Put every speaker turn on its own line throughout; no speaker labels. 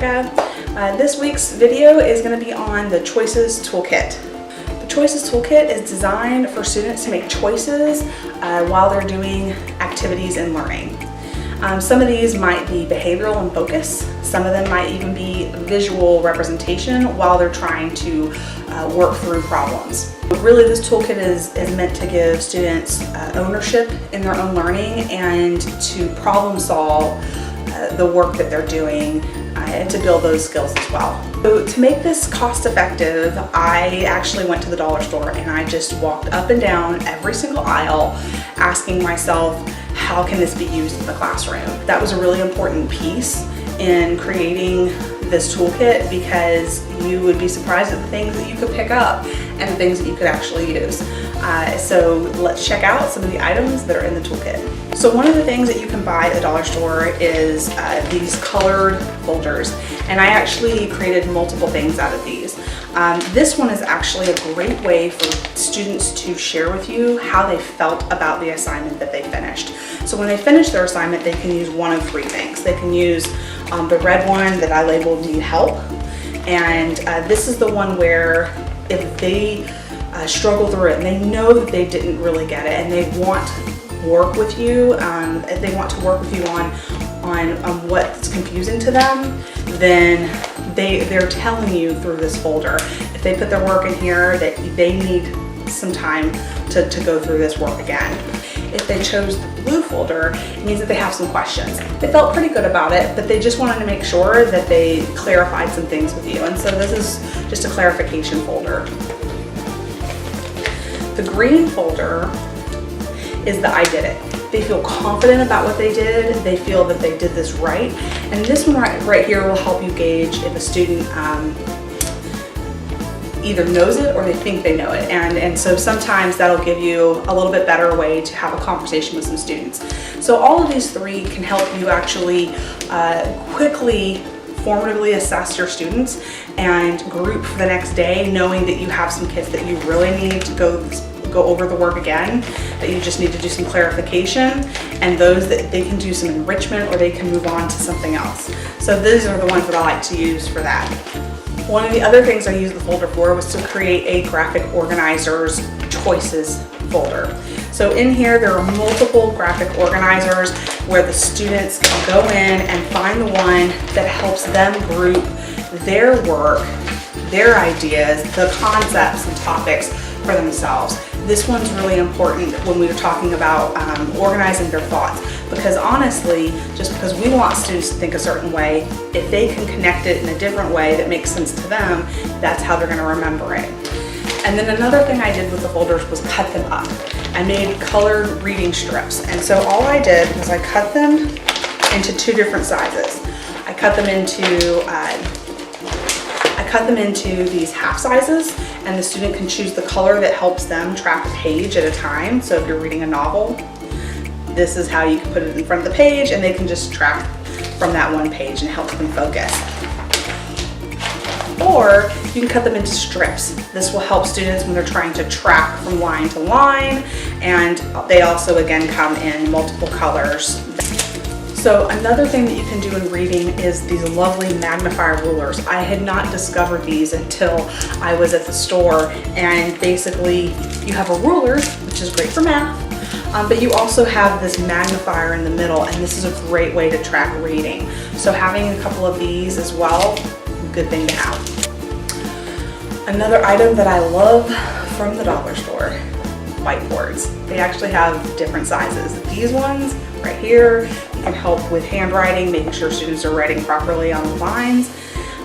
Monica. This week's video is going to be on the Choices Toolkit. The Choices Toolkit is designed for students to make choices while they're doing activities and learning. Some of these might be behavioral and focus. Some of them might even be visual representation while they're trying to work through problems. Really, this toolkit is meant to give students ownership in their own learning and to problem solve the work that they're doing and to build those skills as well. So to make this cost effective, I actually went to the dollar store and I just walked up and down every single aisle asking myself, how can this be used in the classroom? That was a really important piece in creating this toolkit because you would be surprised at the things that you could pick up and the things that you could actually use. So let's check out some of the items that are in the toolkit. So one of the things that you can buy at the dollar store is these colored folders, and I actually created multiple things out of these. This one is actually a great way for students to share with you how they felt about the assignment that they finished. So when they finish their assignment, they can use one of three things. They can use the red one that I labeled Need Help, and this is the one where if they struggle through it and they know that they didn't really get it and they want to work with you, on what's confusing to them, then they're telling you through this folder. If they put their work in here, that they need some time to go through this work again. If they chose the blue folder, it means that they have some questions. They felt pretty good about it, but they just wanted to make sure that they clarified some things with you. And so this is just a clarification folder. The green folder is the I did it. They feel confident about what they did. They feel that they did this right. And this one right here will help you gauge if a student either knows it or they think they know it. And so sometimes that'll give you a little bit better way to have a conversation with some students. So all of these three can help you actually quickly formatively assess your students and group for the next day, knowing that you have some kids that you really need to go over the work again, that you just need to do some clarification, and those that they can do some enrichment or they can move on to something else. So these are the ones that I like to use for that. One of the other things I used the folder for was to create a graphic organizers choices folder. So in here there are multiple graphic organizers where the students can go in and find the one that helps them group their work, their ideas, the concepts and topics for themselves. This one's really important when we were talking about organizing their thoughts, because honestly, just because we want students to think a certain way, if they can connect it in a different way that makes sense to them, that's how they're going to remember it. And then another thing I did with the folders was cut them up. I made colored reading strips, and so all I did was I cut them into two different sizes. I cut them into these half sizes, and the student can choose the color that helps them track a page at a time. So if you're reading a novel, this is how you can put it in front of the page and they can just track from that one page and help them focus. Or you can cut them into strips. This will help students when they're trying to track from line to line, and they also again come in multiple colors. So another thing that you can do in reading is these lovely magnifier rulers. I had not discovered these until I was at the store, and basically you have a ruler, which is great for math, but you also have this magnifier in the middle, and this is a great way to track reading. So having a couple of these as well, good thing to have. Another item that I love from the dollar store, whiteboards. They actually have different sizes. These ones right here, you can help with handwriting, making sure students are writing properly on the lines.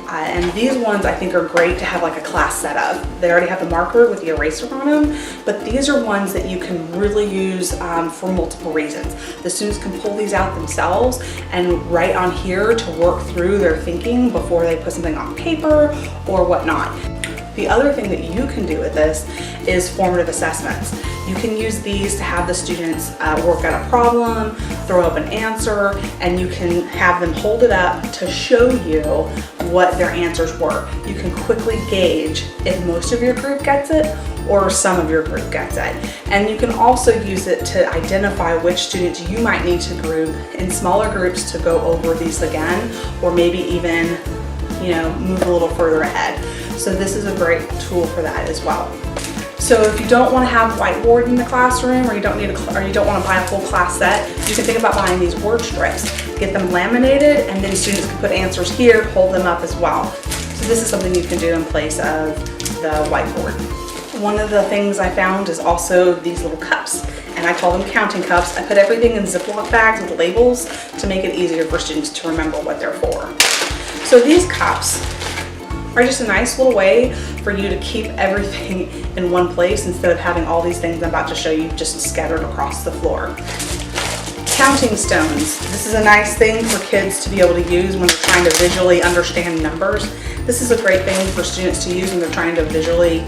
And these ones I think are great to have like a class setup. They already have the marker with the eraser on them, but these are ones that you can really use for multiple reasons. The students can pull these out themselves and write on here to work through their thinking before they put something on paper or whatnot. The other thing that you can do with this is formative assessments. You can use these to have the students work out a problem, throw up an answer, and you can have them hold it up to show you what their answers were. You can quickly gauge if most of your group gets it or some of your group gets it. And you can also use it to identify which students you might need to group in smaller groups to go over these again, or maybe even move a little further ahead. So this is a great tool for that as well. So if you don't want to have whiteboard in the classroom, or you don't want to buy a full class set, you can think about buying these word strips. Get them laminated, and then students can put answers here, hold them up as well. So this is something you can do in place of the whiteboard. One of the things I found is also these little cups, and I call them counting cups. I put everything in Ziploc bags with labels to make it easier for students to remember what they're for. So these cups are just a nice little way for you to keep everything in one place instead of having all these things I'm about to show you just scattered across the floor. Counting stones. This is a nice thing for kids to be able to use when they're trying to visually understand numbers. This is a great thing for students to use when they're trying to visually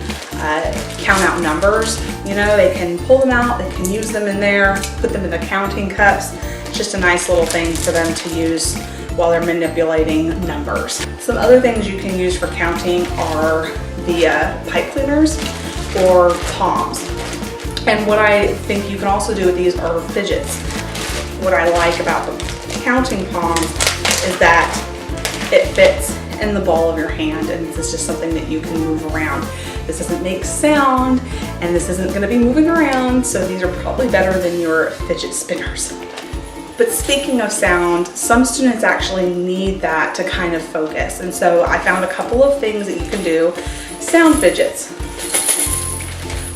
count out numbers. They can pull them out, they can use them in there, put them in the counting cups. It's just a nice little thing for them to use while they're manipulating numbers. Some other things you can use for counting are the pipe cleaners or palms. And what I think you can also do with these are fidgets. What I like about the counting palms is that it fits in the ball of your hand, and this is just something that you can move around. This doesn't make sound, and this isn't going to be moving around, so these are probably better than your fidget spinners. But speaking of sound, some students actually need that to kind of focus, and so I found a couple of things that you can do. Sound fidgets.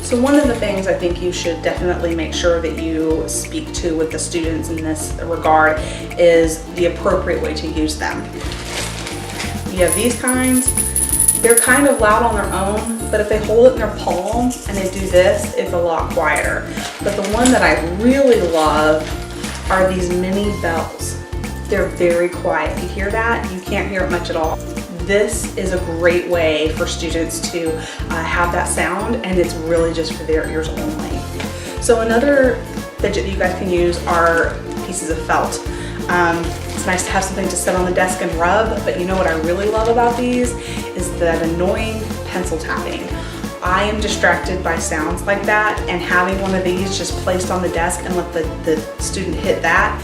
So one of the things I think you should definitely make sure that you speak to with the students in this regard is the appropriate way to use them. You have these kinds. They're kind of loud on their own, but if they hold it in their palm and they do this, it's a lot quieter. But the one that I really love are these mini bells. They're very quiet. You hear that? You can't hear it much at all. This is a great way for students to have that sound, and it's really just for their ears only. So another fidget that you guys can use are pieces of felt. It's nice to have something to sit on the desk and rub, but you know what I really love about these is that annoying pencil tapping. I am distracted by sounds like that, and having one of these just placed on the desk and let the student hit that.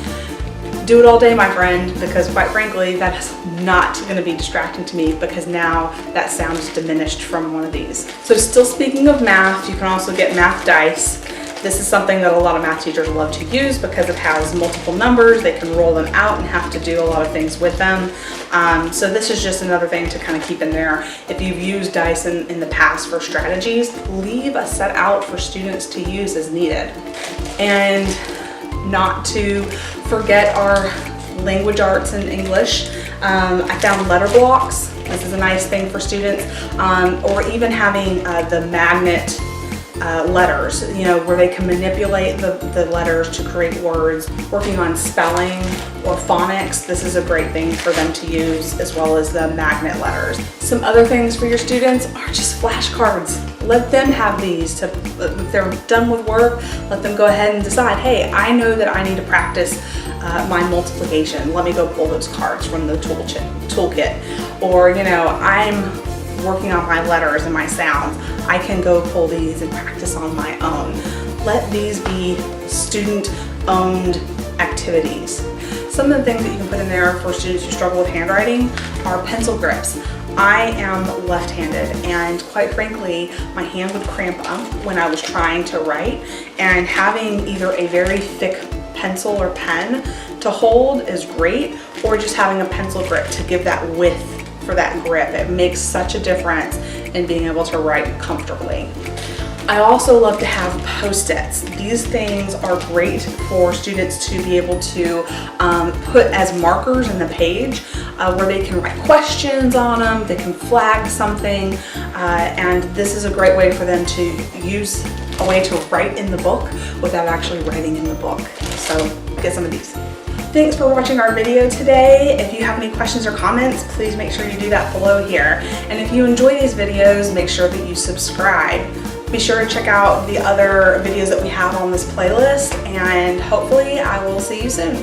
Do it all day, my friend, because quite frankly, that is not going to be distracting to me, because now that sound is diminished from one of these. So still speaking of math, you can also get math dice. This is something that a lot of math teachers love to use because it has multiple numbers. They can roll them out and have to do a lot of things with them. So this is just another thing to kind of keep in there. If you've used dice in the past for strategies, leave a set out for students to use as needed. And not to forget our language arts and English. I found letter blocks. This is a nice thing for students. Or even having the magnet letters, where they can manipulate the letters to create words. Working on spelling or phonics, this is a great thing for them to use, as well as the magnet letters. Some other things for your students are just flashcards. Let them have these. If they're done with work, let them go ahead and decide, hey, I know that I need to practice my multiplication. Let me go pull those cards from the toolkit. Or, I'm working on my letters and my sounds. I can go pull these and practice on my own. Let these be student-owned activities. Some of the things that you can put in there for students who struggle with handwriting are pencil grips. I am left-handed, and quite frankly, my hand would cramp up when I was trying to write, and having either a very thick pencil or pen to hold is great, or just having a pencil grip to give that width for that grip. It makes such a difference in being able to write comfortably. I also love to have Post-its. These things are great for students to be able to put as markers in the page where they can write questions on them, they can flag something, and this is a great way for them to use a way to write in the book without actually writing in the book. So get some of these. Thanks for watching our video today. If you have any questions or comments, please make sure you do that below here. And if you enjoy these videos, make sure that you subscribe. Be sure to check out the other videos that we have on this playlist, and hopefully I will see you soon.